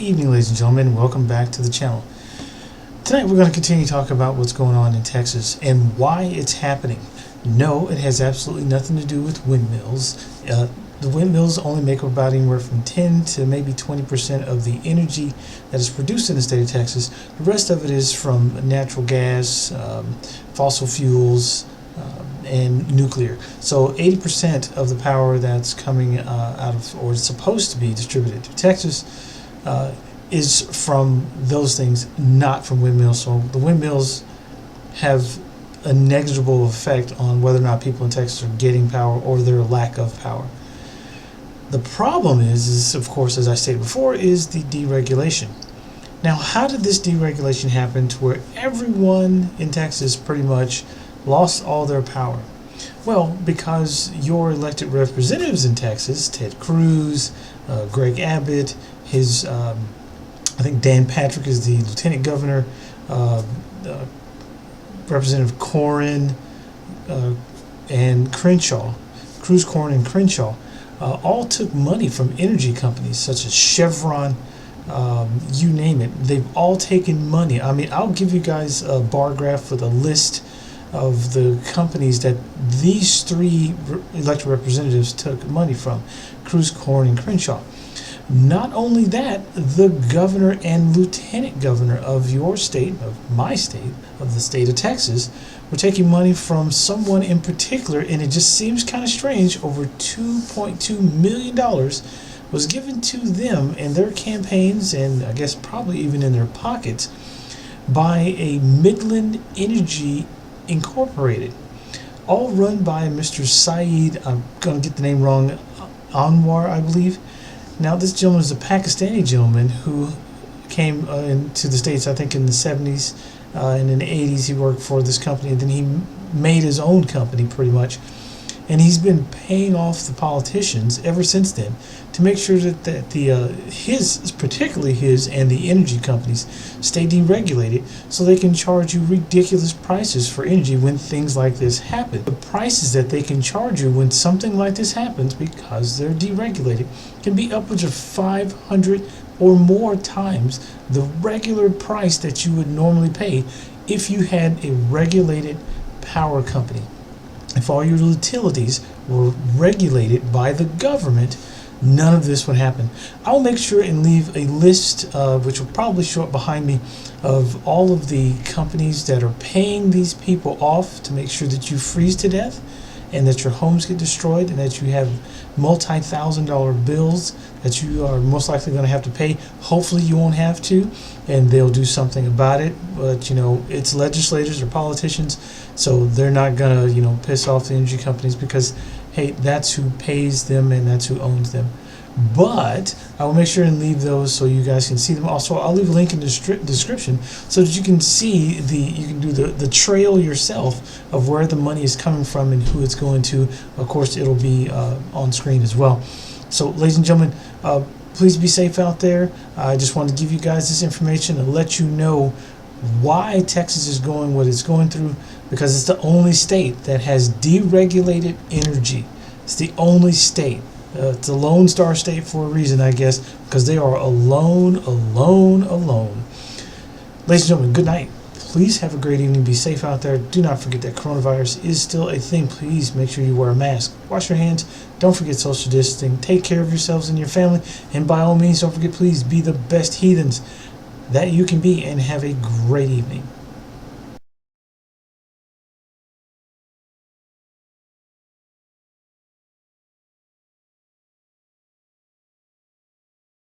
evening, ladies and gentlemen. Welcome back to the channel. Tonight we're going to continue to talk about what's going on in Texas and why it's happening. No, it has absolutely nothing to do with windmills. The windmills only make up about anywhere from 10 to maybe 20% of the energy that is produced in the state of Texas. The rest of it is from natural gas, fossil fuels, and nuclear. So 80% of the power that's coming out of, or is supposed to be distributed to Texas, is from those things, not from windmills. So the windmills have a negligible effect on whether or not people in Texas are getting power or their lack of power. The problem is of course, as I stated before, is the deregulation. Now, how did this deregulation happen to where everyone in Texas pretty much lost all their power? Well, because your elected representatives in Texas, Ted Cruz, Greg Abbott, his, I think Dan Patrick is the lieutenant governor, Representative Corrin, and Crenshaw, Cruz, Corrin, and Crenshaw, all took money from energy companies such as Chevron, you name it. They've all taken money. I mean, I'll give you guys a bar graph with a list of the companies that these three elected representatives took money from: Cruz, Corrin, and Crenshaw. Not only that, the governor and lieutenant governor of your state, of my state, of the state of Texas, were taking money from someone in particular, and it just seems kind of strange. Over $2.2 million was given to them and their campaigns, and I guess probably even in their pockets, by a Midland Energy Incorporated, all run by Mr. Saeed, I'm going to get the name wrong, Anwar, I believe. Now, this gentleman is a Pakistani gentleman who came into the States, I think, in the 70s, and in the 80s he worked for this company, and then he made his own company pretty much. And he's been paying off the politicians ever since then to make sure that particularly his and the energy companies stay deregulated, so they can charge you ridiculous prices for energy when things like this happen. The prices that they can charge you when something like this happens, because they're deregulated, can be upwards of 500 or more times the regular price that you would normally pay if you had a regulated power company. If all your utilities were regulated by the government, none of this would happen. I'll make sure and leave a list, which will probably show up behind me, of all of the companies that are paying these people off to make sure that you freeze to death and that your homes get destroyed and that you have multi-thousand-dollar bills that you are most likely going to have to pay. Hopefully you won't have to, and they'll do something about it. But you know, it's legislators or politicians, so they're not going to piss off the energy companies, because hey, that's who pays them and that's who owns them. But I will make sure and leave those so you guys can see them. Also, I'll leave a link in the description so that you can see you can do the trail yourself of where the money is coming from and who it's going to. Of course, it'll be on screen as well. So, ladies and gentlemen, please be safe out there. I just wanted to give you guys this information and let you know why Texas is going what it's going through, because it's the only state that has deregulated energy. It's the only state. It's a Lone Star State for a reason, I guess, because they are alone. Ladies and gentlemen, good night. Please have a great evening. Be safe out there. Do not forget that coronavirus is still a thing. Please make sure you wear a mask. Wash your hands. Don't forget social distancing. Take care of yourselves and your family. And by all means, don't forget, please be the best heathens that you can be, and have a great evening.